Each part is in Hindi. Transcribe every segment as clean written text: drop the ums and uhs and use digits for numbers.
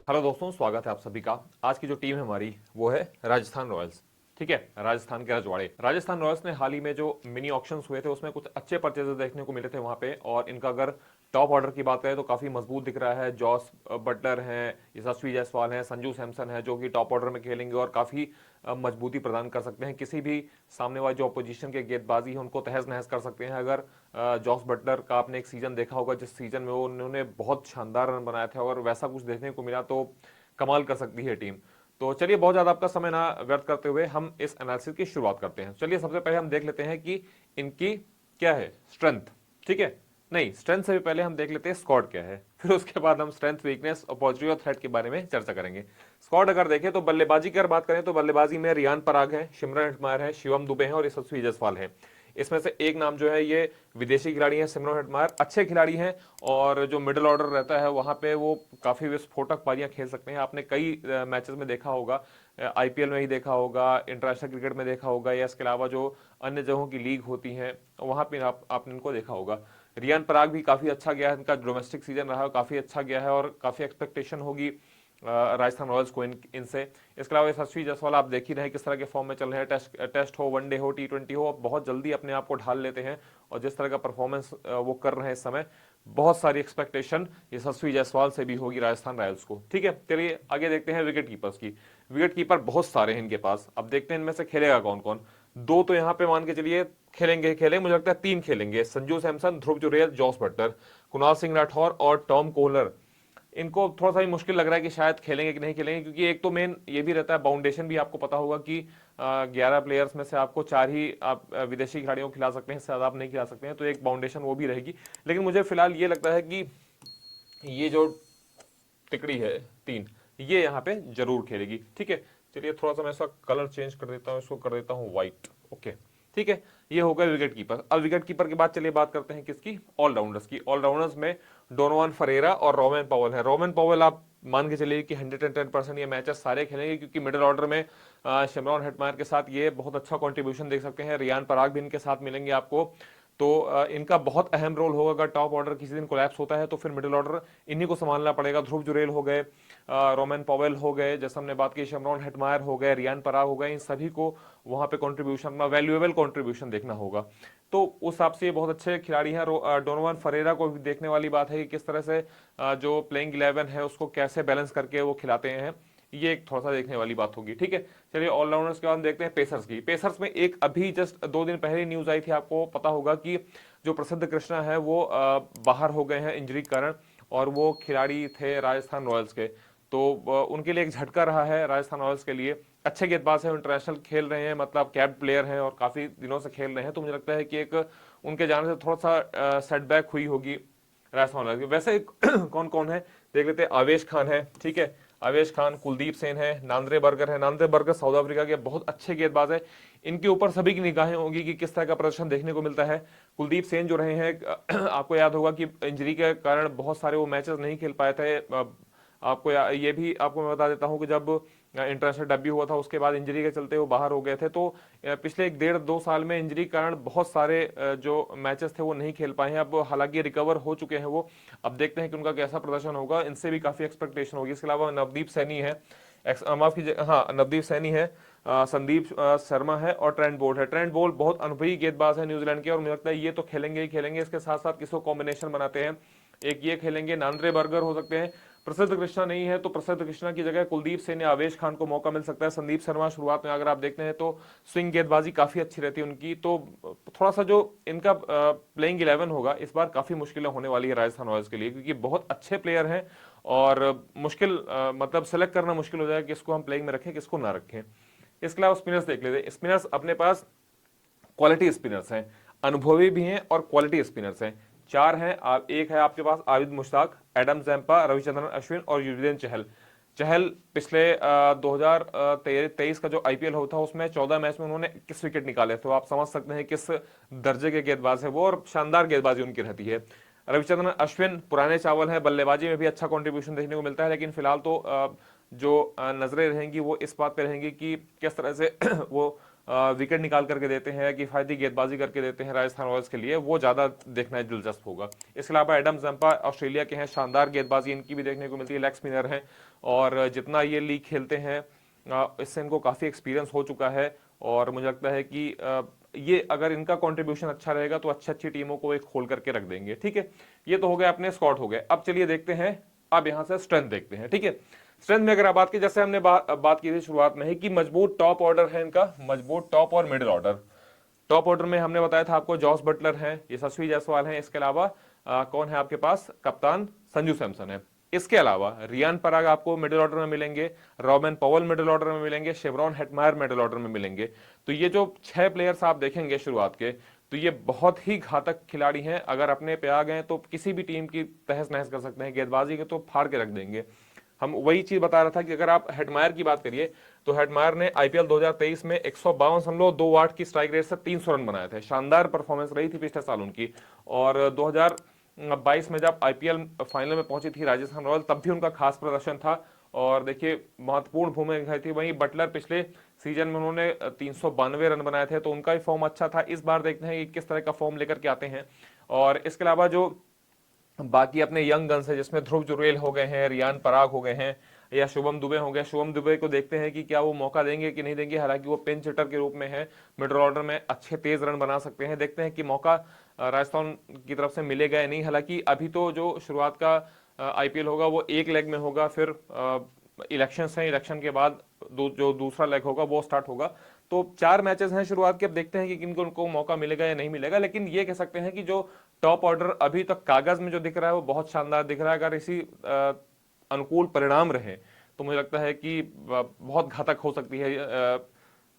हेलो दोस्तों, स्वागत है आप सभी का। आज की जो टीम है हमारी वो है राजस्थान रॉयल्स। ठीक है, राजस्थान के रजवाड़े। राजस्थान रॉयल्स ने हाल ही में जो मिनी ऑक्शंस हुए थे उसमें कुछ अच्छे परचेजेस देखने को मिले थे वहां पे, और इनका अगर टॉप ऑर्डर की बात करें तो काफी मजबूत दिख रहा है। जॉस बटलर हैं, यशस्वी जायसवाल हैं, संजू सैमसन है जो कि टॉप ऑर्डर में खेलेंगे और काफी मजबूती प्रदान कर सकते हैं। किसी भी सामने वाले जो अपोजिशन के गेंदबाजी है उनको तहस नहस कर सकते हैं। अगर जॉस बटलर का आपने एक सीजन देखा होगा जिस सीजन में वो उन्होंने बहुत शानदार रन बनाए थे, और वैसा कुछ देखने को मिला तो कमाल कर सकती है टीम। तो चलिए, बहुत ज्यादा आपका समय ना व्यर्थ करते हुए हम इस एनालिसिस की शुरुआत करते हैं। चलिए, सबसे पहले हम देख लेते हैं कि इनकी क्या है स्ट्रेंथ। ठीक है, नहीं, स्ट्रेंथ से भी पहले हम देख लेते हैं स्क्वाड क्या है, फिर उसके बाद हम स्ट्रेंथ, वीकनेस, अपॉर्चुनिटी और थ्रेट के बारे में चर्चा करेंगे। स्क्वाड अगर देखें तो बल्लेबाजी की अगर बात करें तो बल्लेबाजी में रियान पराग है, सिमरन हेटमायर है, शिवम दुबे हैं और यशस्वी जायसवाल है। इसमें से एक नाम जो है ये विदेशी खिलाड़ी हैं, सिमरन हेटमायर अच्छे खिलाड़ी हैं, और जो मिडिल ऑर्डर रहता है वहां पे वो काफी विस्फोटक पारियां खेल सकते हैं। आपने कई मैचेस में देखा होगा, आईपीएल में ही देखा होगा, इंटरनेशनल क्रिकेट में देखा होगा, या इसके अलावा जो अन्य जगहों की लीग होती हैं वहां पे आपने इनको देखा होगा। रियान पराग भी काफी अच्छा गया है, इनका डोमेस्टिक सीजन रहा है, काफी अच्छा गया है और काफी एक्सपेक्टेशन होगी राजस्थान रॉयल्स को इनसे। इसके अलावा यशस्वी जायसवाल आप देख ही रहे हैं किस तरह के फॉर्म में चल रहे हैं। टेस्ट हो, वनडे हो, टी20 हो, बहुत जल्दी अपने आप को ढाल लेते हैं, और जिस तरह का परफॉर्मेंस वो कर रहे हैं इस समय, बहुत सारी एक्सपेक्टेशन यशस्वी जायसवाल से भी होगी राजस्थान रॉयल्स को। ठीक है, चलिए आगे देखते हैं विकेट कीपर्स की। विकेट कीपर बहुत सारे हैं इनके पास, अब देखते हैं इनमें से खेलेगा कौन कौन। दो तो यहाँ पे मान के चलिए खेलेंगे, मुझे लगता है तीन खेलेंगे: संजू सैमसन, ध्रुव जुरेल, जॉस बटलर, कुणाल सिंह राठौर और टॉम कोहलर। इनको थोड़ा सा ही मुश्किल लग रहा है कि शायद खेलेंगे कि नहीं खेलेंगे, क्योंकि एक तो मेन ये भी रहता है, बाउंडेशन भी आपको पता होगा कि 11 प्लेयर्स में से आपको 4 ही आप विदेशी खिलाड़ियों को खिला सकते हैं, इससे ज्यादा आप नहीं खिला सकते हैं, तो एक बाउंडेशन वो भी रहेगी। लेकिन मुझे फिलहाल ये लगता है कि ये जो टिकड़ी है तीन, ये यहाँ पे जरूर खेलेगी। ठीक है, चलिए थोड़ा सा मैं इसका कलर चेंज कर देता हूँ, इसको कर देता हूँ व्हाइट। ओके, ठीक है, ये हो गया विकेट कीपर। अब विकेट कीपर के बाद चलिए बात करते हैं किसकी, ऑलराउंडर्स की। ऑलराउंडर्स में डोनोवन फरेरा और रोमन पॉवेल है। रोमन पॉवेल आप मान के चलिए कि 110% ये मैचेस सारे खेलेंगे, क्योंकि मिडिल ऑर्डर में शिमरॉन हेटमायर के साथ ये बहुत अच्छा कंट्रीब्यूशन देख सकते हैं। रियान पराग भी इनके साथ मिलेंगे आपको, तो इनका बहुत अहम रोल होगा। अगर टॉप ऑर्डर किसी दिन कोलैप्स होता है तो फिर मिडिल ऑर्डर इन्हीं को संभालना पड़ेगा। ध्रुव जुरेल हो गए, रोमन पॉवेल हो गए, जैसे हमने बात की, शिमरॉन हेटमायर हो गए, रियान पराग हो गए, इन सभी को वहां पे कंट्रीब्यूशन में वैल्यूएबल कंट्रीब्यूशन देखना होगा। तो उस हिसाब से ये बहुत अच्छे खिलाड़ी हैं। डोनोवन फरेरा को भी देखने वाली बात है कि किस तरह से जो प्लेइंग 11 है उसको कैसे बैलेंस करके वो खिलाते हैं, ये एक थोड़ा सा देखने वाली बात होगी। ठीक है, चलिए ऑलराउंडर्स के बाद देखते हैं पेसर्स की। पेसर्स में एक अभी जस्ट 2 दिन पहले न्यूज आई थी, आपको पता होगा कि जो प्रसिद्ध कृष्णा है वो बाहर हो गए हैं इंजरी के कारण, और वो खिलाड़ी थे राजस्थान रॉयल्स के। तो उनके लिए एक झटका रहा है राजस्थान रॉयल्स के लिए। अच्छे गेंदबाज हैं, इंटरनेशनल खेल रहे हैं, मतलब कैप्ड प्लेयर हैं और काफी दिनों से खेल रहे हैं, तो मुझे लगता है कि एक उनके जाने से थोड़ा सा सेटबैक हुई होगी राजस्थान रॉयल्स की। वैसे कौन कौन है देख लेते हैं। आवेश खान है, ठीक है, आवेश खान, कुलदीप सेन है, नांद्रे बर्गर है। नांद्रे बर्गर साउथ अफ्रीका के बहुत अच्छे गेंदबाज है, इनके ऊपर सभी की निगाहें होंगी कि किस तरह का प्रदर्शन देखने को मिलता है। कुलदीप सेन जो रहे हैं आपको याद होगा कि इंजरी के कारण बहुत सारे वो मैचेस नहीं खेल पाए थे। ये भी आपको मैं बता देता हूं कि जब इंटरनेशनल डेब्यू हुआ था उसके बाद इंजरी के चलते वो बाहर हो गए थे। तो पिछले 1.5-2 साल में इंजरी के कारण बहुत सारे जो मैचेस थे वो नहीं खेल पाए हैं। अब हालांकि रिकवर हो चुके हैं वो, अब देखते हैं कि उनका कैसा प्रदर्शन होगा, इनसे भी काफी एक्सपेक्टेशन होगी। इसके अलावा नवदीप सैनी है, माफ कीजिए, हाँ नवदीप सैनी है, संदीप शर्मा है और ट्रेंट बोल्ट है। ट्रेंट बोल्ट बहुत अनुभवी गेंदबाज है न्यूजीलैंड के, और मुझे लगता है ये तो खेलेंगे ही खेलेंगे। इसके साथ साथ किसको कॉम्बिनेशन बनाते हैं, एक ये खेलेंगे, नांद्रे बर्गर हो सकते हैं। प्रसिद्ध कृष्णा नहीं है तो प्रसिद्ध कृष्णा की जगह कुलदीप सेन या आवेश खान को मौका मिल सकता है। संदीप शर्मा शुरुआत में अगर आप देखते हैं तो स्विंग गेंदबाजी काफी अच्छी रहती है उनकी, तो थोड़ा सा जो इनका प्लेइंग 11 होगा इस बार काफी मुश्किलें होने वाली है राजस्थान रॉयल्स के लिए, क्योंकि बहुत अच्छे प्लेयर हैं और मुश्किल मतलब सेलेक्ट करना मुश्किल हो जाएगा कि किसको हम प्लेइंग में रखें किसको ना रखें। इसके अलावा स्पिनर्स देख लेते हैं। स्पिनर्स अपने पास क्वालिटी स्पिनर्स हैं, अनुभवी भी हैं और क्वालिटी स्पिनर्स हैं। 4 हैं, एक है आपके पास आबिद मुश्ताक, एडम जैम्पा, रविचंद्रन अश्विन और युजवेंद्र चहल। चहल पिछले 2023 का जो आईपीएल होता है उसमें 14 मैच में उन्होंने 21 विकेट निकाले, तो आप समझ सकते हैं किस दर्जे के गेंदबाज है वो, और शानदार गेंदबाजी उनकी रहती है। रविचंद्रन अश्विन पुराने चावल है, बल्लेबाजी में भी अच्छा कंट्रीब्यूशन देखने को मिलता है, लेकिन फिलहाल तो जो नजरें रहेंगी वो इस बात पे रहेंगी कि किस तरह से वो विकेट निकाल करके देते हैं, किफायती गेंदबाजी करके देते हैं राजस्थान रॉयल्स के लिए, वो ज़्यादा देखना दिलचस्प होगा। इसके अलावा एडम जंपा ऑस्ट्रेलिया के हैं, शानदार गेंदबाजी इनकी भी देखने को मिलती है, लेग स्पिनर हैं और जितना ये लीग खेलते हैं इससे इनको काफ़ी एक्सपीरियंस हो चुका है और मुझे लगता है कि ये अगर इनका कंट्रीब्यूशन अच्छा रहेगा तो अच्छी अच्छी टीमों को एक खोल करके रख देंगे। ठीक है, ये तो हो गए अपने स्क्वाड हो गए। अब चलिए देखते हैं, अब यहां से स्ट्रेंथ देखते हैं। ठीक है, स्ट्रेंथ में अगर आप बात की, जैसे हमने बात की थी शुरुआत में ही कि मजबूत टॉप ऑर्डर है इनका, मजबूत टॉप और मिडिल ऑर्डर। टॉप ऑर्डर में हमने बताया था आपको जॉस बटलर है, यशस्वी जायसवाल है, इसके अलावा कौन है आपके पास, कप्तान संजू सैमसन है। इसके अलावा रियान पराग आपको मिडिल ऑर्डर में मिलेंगे, रॉबिन पॉवल मिडिल ऑर्डर में मिलेंगे, शेवरॉन हेटमायर मिडिल ऑर्डर में मिलेंगे। तो ये जो 6 प्लेयर्स आप देखेंगे शुरुआत के, तो ये बहुत ही घातक खिलाड़ी हैं। अगर अपने पे आ गए तो किसी भी टीम की तहस नहस कर सकते हैं, गेंदबाजी के तो फाड़ के रख देंगे। हम वही चीज बता रहा था कि अगर आप हेटमायर की बात करिए तो हेटमायर ने आईपीएल 2023 में 152.28 की स्ट्राइक रेट से 300 रन बनाए थे। शानदार परफॉर्मेंस रही थी पिछले साल उनकी। और 2022 में जब आईपीएल फाइनल में पहुंची थी राजस्थान रॉयल, तब भी उनका खास प्रदर्शन था और देखिए महत्वपूर्ण भूमिका निभाई थी। वहीं बटलर पिछले सीजन में उन्होंने 392 रन बनाए थे, तो उनका भी फॉर्म अच्छा था। इस बार देखते हैं कि किस तरह का फॉर्म लेकर के आते हैं। और इसके अलावा जो बाकी अपने यंग गन्स है, जिसमें ध्रुव जुरेल हो गए हैं, रियान पराग हो गए हैं या शुभम दुबे हो गए, शुभम दुबे को देखते हैं कि क्या वो मौका देंगे कि नहीं देंगे। हालांकि वो पिंच हिटर के रूप में है, मिडिल ऑर्डर में अच्छे तेज रन बना सकते हैं। देखते हैं कि मौका राजस्थान की तरफ से मिलेगा या नहीं। हालांकि अभी तो जो शुरुआत का आईपीएल होगा वो एक लेग में होगा, फिर इलेक्शंस हैं, इलेक्शन के बाद जो दूसरा लेग होगा वो स्टार्ट होगा। तो 4 मैचेस हैं शुरुआत के, अब देखते हैं कि किनको उनको मौका मिलेगा या नहीं मिलेगा। लेकिन ये कह सकते हैं कि जो टॉप ऑर्डर अभी तक कागज में जो दिख रहा है वो बहुत शानदार दिख रहा है। अगर इसी अनुकूल परिणाम रहे तो मुझे लगता है कि बहुत घातक हो सकती है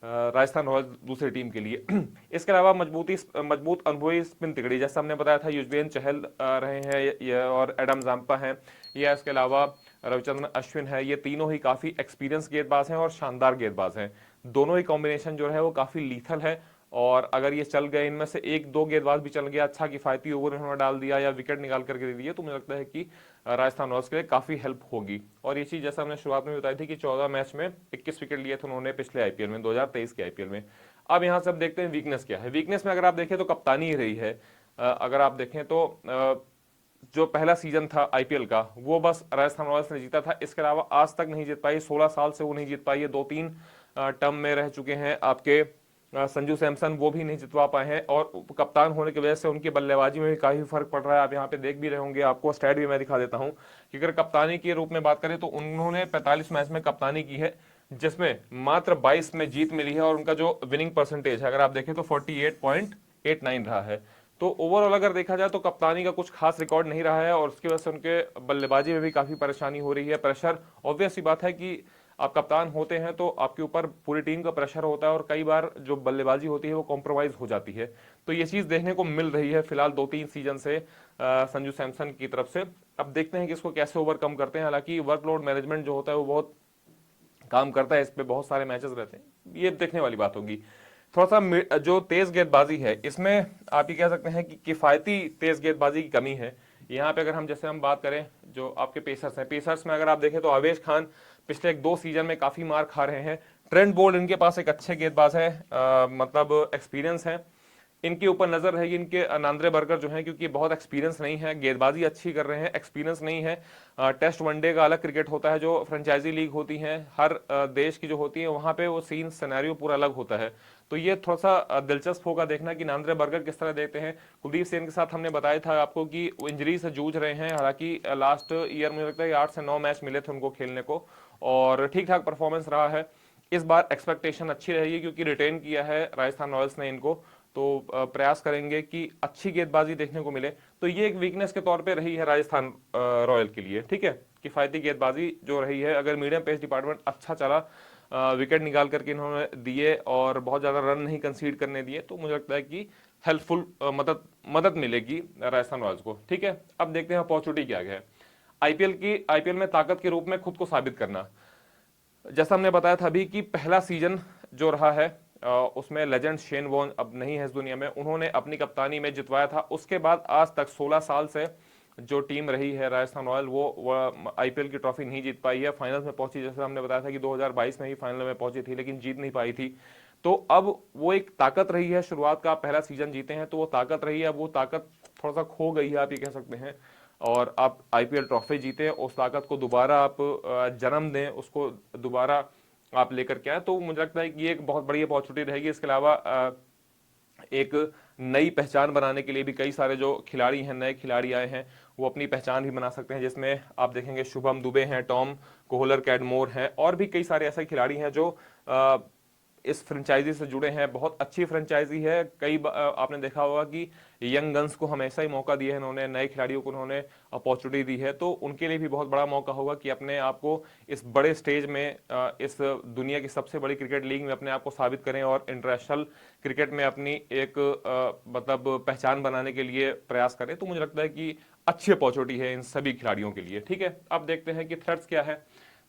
राजस्थान रॉयल्स दूसरी टीम के लिए। इसके अलावा मजबूत अनुभवी स्पिन तिकड़ी, जैसा हमने बताया था, युजवेंद्र चहल रहे हैं और एडम जाम्पा हैं, या इसके अलावा रविचंद्रन अश्विन है। ये तीनों ही काफी एक्सपीरियंस गेंदबाज हैं और शानदार गेंदबाज हैं। दोनों ही कॉम्बिनेशन जो है वो काफी लीथल है और अगर ये चल गए, इनमें से एक दो गेंदबाज भी चल गया, अच्छा किफायती ओवर इन्होंने डाल दिया या विकेट निकाल करके दे दिया, तो मुझे लगता है कि राजस्थान रॉयल्स के लिए काफी हेल्प होगी। और ये चीज जैसा हमने शुरुआत में बताई थी कि 14 मैच में 21 विकेट लिए थे उन्होंने पिछले आईपीएल में, 2023 के आईपीएल में। अब यहाँ से अब देखते हैं वीकनेस क्या है। वीकनेस में अगर आप देखें तो कप्तानी ही रही है। अगर आप देखें तो जो पहला सीजन था आईपीएल का वो बस राजस्थान रॉयल्स ने जीता था, इसके अलावा आज तक नहीं जीत पाई। 16 साल से वो नहीं जीत पाई है। 2-3 टर्म में रह चुके हैं आपके संजू सैमसन, वो भी नहीं जितवा पाए हैं और कप्तान होने की वजह से उनकी बल्लेबाजी में भी काफी फर्क पड़ रहा है। आप यहाँ पे देख भी रहे होंगे, आपको स्टैट भी मैं दिखा देता हूं कि अगर कप्तानी के रूप में बात करें तो उन्होंने 45 मैच में कप्तानी की है, जिसमें मात्र 22 में जीत मिली है और उनका जो विनिंग परसेंटेज है अगर आप देखें तो 48.89 रहा है। तो ओवरऑल अगर देखा जाए तो कप्तानी का कुछ खास रिकॉर्ड नहीं रहा है और उसकी वजह से उनके बल्लेबाजी में भी काफी परेशानी हो रही है। प्रेशर, ऑब्वियस सी बात है कि आप कप्तान होते हैं तो आपके ऊपर पूरी टीम का प्रेशर होता है और कई बार जो बल्लेबाजी होती है वो कॉम्प्रोमाइज हो जाती है। तो ये चीज देखने को मिल रही है फिलहाल 2-3 सीजन से संजू सैमसन की तरफ से। अब देखते हैं कि इसको कैसे ओवरकम करते हैं। हालांकि वर्कलोड मैनेजमेंट जो होता है वो बहुत काम करता है, इस पे बहुत सारे मैचेस रहते हैं, ये देखने वाली बात होगी। थोड़ा सा जो तेज गेंदबाजी है इसमें आप ये कह सकते हैं कि किफायती तेज गेंदबाजी की कमी है। यहाँ पे अगर हम जैसे हम बात करें जो आपके पेसर्स हैं, पेसर्स में अगर आप देखें तो आवेश खान पिछले 1-2 सीजन में काफी मार खा रहे हैं। ट्रेंट बोल्ट इनके पास एक अच्छे गेंदबाज है, मतलब एक्सपीरियंस है, इनके ऊपर नजर रहेगी। इनके नांद्रे बर्गर जो हैं, क्योंकि बहुत एक्सपीरियंस नहीं है, गेंदबाजी अच्छी कर रहे हैं, एक्सपीरियंस नहीं है। टेस्ट वनडे का अलग क्रिकेट होता है, जो फ्रेंचाइजी लीग होती है हर देश की जो होती है, वहां पे वो सीन सिनेरियो पूरा अलग होता है। तो ये थोड़ा सा दिलचस्प होगा देखना कि नांद्रे बर्गर किस तरह देखते हैं। कुलदीप सेन के साथ हमने बताया था आपको कि वो इंजरी से जूझ रहे हैं। हालांकि लास्ट ईयर मुझे लगता है 8 से 9 मैच मिले थे उनको खेलने को और ठीक ठाक परफॉर्मेंस रहा है। इस बार एक्सपेक्टेशन अच्छी रहेगी क्योंकि रिटेन किया है राजस्थान रॉयल्स ने इनको, तो प्रयास करेंगे कि अच्छी गेंदबाजी देखने को मिले। तो ये एक वीकनेस के तौर पे रही है राजस्थान रॉयल के लिए। ठीक है, किफायती गेंदबाजी जो रही है, अगर मीडियम पेस डिपार्टमेंट अच्छा चला, विकेट निकाल करके इन्होंने दिए और बहुत ज्यादा रन नहीं कंसीड करने दिए, तो मुझे लगता है कि हेल्पफुल मदद मिलेगी राजस्थान रॉयल्स को। ठीक है, अब देखते हैं अपॉर्चुनिटी क्या है आईपीएल में ताकत के रूप में खुद को साबित करना। जैसा हमने बताया था अभी कि पहला सीजन जो रहा है उसमें लेजेंड शेन वॉर्न अब नहीं है इस दुनिया में, उन्होंने अपनी कप्तानी में जितवाया था। उसके बाद आज तक 16 साल से जो टीम रही है राजस्थान रॉयल वो आईपीएल की ट्रॉफी नहीं जीत पाई है। फाइनल में पहुंची, जैसे हमने बताया था कि 2022 में ही फाइनल में पहुंची थी लेकिन जीत नहीं पाई थी। तो अब वो एक ताकत रही है, शुरुआत का आप पहला सीजन जीते हैं तो वो ताकत रही है, अब वो ताकत थोड़ा सा खो गई है आप ये कह सकते हैं, और आप आईपीएल ट्रॉफी जीते, उस ताकत को दोबारा आप जन्म दें, उसको दोबारा आप लेकर के आए, तो मुझे लगता है कि ये एक बहुत बड़ी अपॉर्चुनिटी रहेगी। इसके अलावा एक नई पहचान बनाने के लिए भी कई सारे जो खिलाड़ी हैं, नए खिलाड़ी आए हैं, वो अपनी पहचान भी बना सकते हैं, जिसमें आप देखेंगे शुभम दुबे हैं, टॉम कोहलर कैडमोर हैं, और भी कई सारे ऐसे खिलाड़ी हैं जो इस फ्रेंचाइजी से जुड़े हैं। बहुत अच्छी फ्रेंचाइजी है, आपने देखा होगा कि यंग गन्स को हमेशा ही मौका दिया है इन्होंने, नए खिलाड़ियों को उन्होंने अपॉर्चुनिटी दी है, तो उनके लिए भी बहुत बड़ा मौका होगा कि अपने आप को इस बड़े स्टेज में, इस दुनिया की सबसे बड़ी क्रिकेट लीग में अपने आप को साबित करें और इंटरनेशनल क्रिकेट में अपनी एक मतलब पहचान बनाने के लिए प्रयास करें। तो मुझे लगता है कि अच्छी अपॉर्चुनिटी है इन सभी खिलाड़ियों के लिए। ठीक है, अब देखते हैं कि थ्रेट्स क्या है।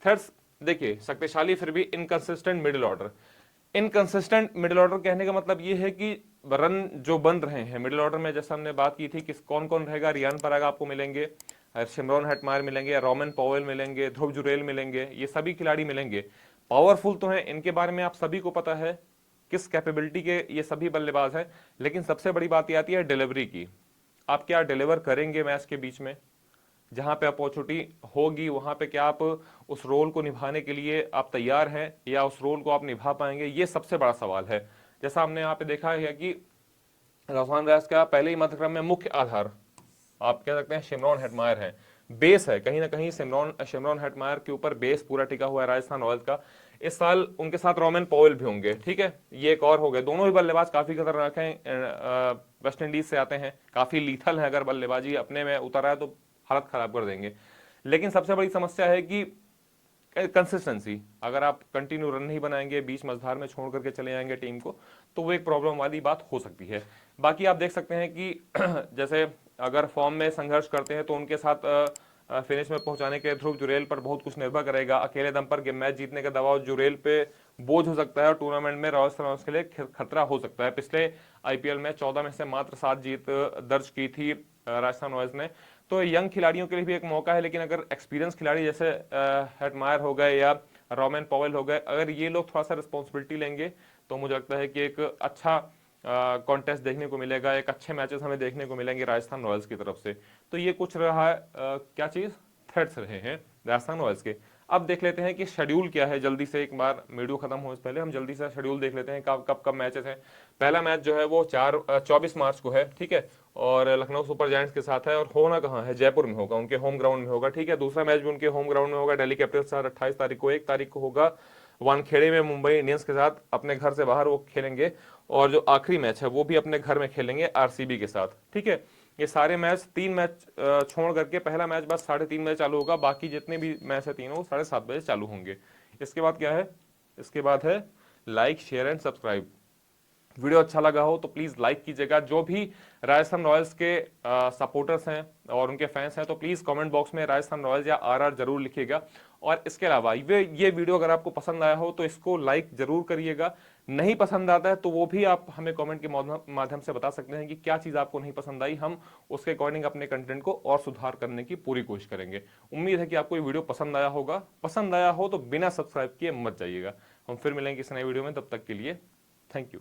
थ्रेट्स देखिए, शक्तिशाली फिर भी inconsistent middle order. Inconsistent middle order कहने का मतलब ये है कि रन जो बन रहे हैं मिडिल ऑर्डर में, जैसे हमने बात की थी कि कौन कौन रहेगा, रियान पराग आपको मिलेंगे, शिमरॉन हेटमायर मिलेंगे, रोमन पॉवेल मिलेंगे, ध्रुव जुरेल मिलेंगे, ये सभी खिलाड़ी मिलेंगे। पावरफुल तो हैं, इनके बारे में आप सभी को पता है किस कैपेबिलिटी के ये सभी बल्लेबाज हैं, लेकिन सबसे बड़ी बात ये आती है डिलीवरी की। आप क्या डिलीवर करेंगे मैच के बीच में, जहां पे अपॉर्चुनिटी होगी वहां पे क्या आप उस रोल को निभाने के लिए आप तैयार हैं, या उस रोल को आप निभा पाएंगे, ये सबसे बड़ा सवाल है। जैसा हमने यहाँ पे देखा है कि रोहमान राज का पहले ही मध्यक्रम में मुख्य आधार आप कह सकते हैं शिमरॉन हेटमायर है, बेस है कहीं ना कहीं शिमरॉन हेटमायर के ऊपर बेस पूरा टिका हुआ है राजस्थान रॉयल्स का। इस साल उनके साथ रोमन पॉवेल भी होंगे, ठीक है, ये एक और हो गए। दोनों ही बल्लेबाज काफी खतरनाक हैं, वेस्ट इंडीज से आते हैं, काफी लीथल है, अगर बल्लेबाजी अपने में उतर आए तो हालत खराब कर देंगे। लेकिन सबसे बड़ी समस्या है कि कंसिस्टेंसी, अगर आप कंटिन्यू रन नहीं बनाएंगे, बीच मझधार में छोड़ करके चले जाएंगे टीम को, तो वो एक प्रॉब्लम वाली बात हो सकती है। बाकी आप देख सकते हैं कि जैसे अगर फॉर्म में संघर्ष करते हैं तो उनके साथ फिनिश में पहुंचाने के ध्रुव जुरेल पर बहुत कुछ निर्भर करेगा। अकेले दम पर मैच जीतने का दबाव जुरेल पे बोझ हो सकता है और टूर्नामेंट में राजस्थान के लिए खतरा हो सकता है। पिछले आईपीएल में 14 में से मात्र 7 जीत दर्ज की थी राजस्थान रॉयल्स ने, तो यंग खिलाड़ियों के लिए भी एक मौका है। लेकिन अगर एक्सपीरियंस खिलाड़ी जैसे हेटमायर हो गए या रोमन पॉवेल हो गए, अगर ये लोग थोड़ा सा रिस्पॉन्सिबिलिटी लेंगे तो मुझे लगता है कि एक अच्छा कॉन्टेस्ट देखने को मिलेगा, एक अच्छे मैचेस हमें देखने को मिलेंगे राजस्थान रॉयल्स की तरफ से। तो ये कुछ रहा है क्या चीज, थ्रेट्स रहे हैं राजस्थान रॉयल्स के। अब देख लेते हैं कि शेड्यूल क्या है, जल्दी से एक बार वीडियो खत्म हो इससे पहले हम जल्दी से शेड्यूल देख लेते हैं कब कब कब मैचेस हैं। पहला मैच जो है वो 24 मार्च को है, ठीक है, और लखनऊ सुपर जायंट्स के साथ है, और होना कहाँ है, जयपुर में होगा, उनके होम ग्राउंड में होगा, ठीक है। दूसरा मैच भी उनके होम ग्राउंड में होगा, दिल्ली कैपिटल्स के साथ 28 तारीख को। 1 तारीख को होगा वानखेड़े में मुंबई इंडियंस के साथ, अपने घर से बाहर वो खेलेंगे, और जो आखिरी मैच है वो भी अपने घर में खेलेंगे आरसीबी के साथ, ठीक है। ये सारे मैच 3 मैच छोड़ करके पहला मैच बस 3:30 बजे चालू होगा, बाकी जितने भी मैच है तीनों 7:30 बजे चालू होंगे। इसके बाद क्या है, इसके बाद है like share and subscribe. Video अच्छा लगा हो तो प्लीज लाइक कीजिएगा। जो भी राजस्थान रॉयल्स के सपोर्टर्स हैं और उनके फैंस हैं तो प्लीज कमेंट बॉक्स में राजस्थान रॉयल्स या आरआर जरूर लिखिएगा। और इसके अलावा ये वीडियो अगर आपको पसंद आया हो तो इसको लाइक जरूर करिएगा। नहीं पसंद आता है तो वो भी आप हमें कमेंट के माध्यम से बता सकते हैं कि क्या चीज आपको नहीं पसंद आई, हम उसके अकॉर्डिंग अपने कंटेंट को और सुधार करने की पूरी कोशिश करेंगे। उम्मीद है कि आपको ये वीडियो पसंद आया होगा। पसंद आया हो तो बिना सब्सक्राइब किए मत जाइएगा। हम फिर मिलेंगे इस नए वीडियो में, तब तक के लिए थैंक यू।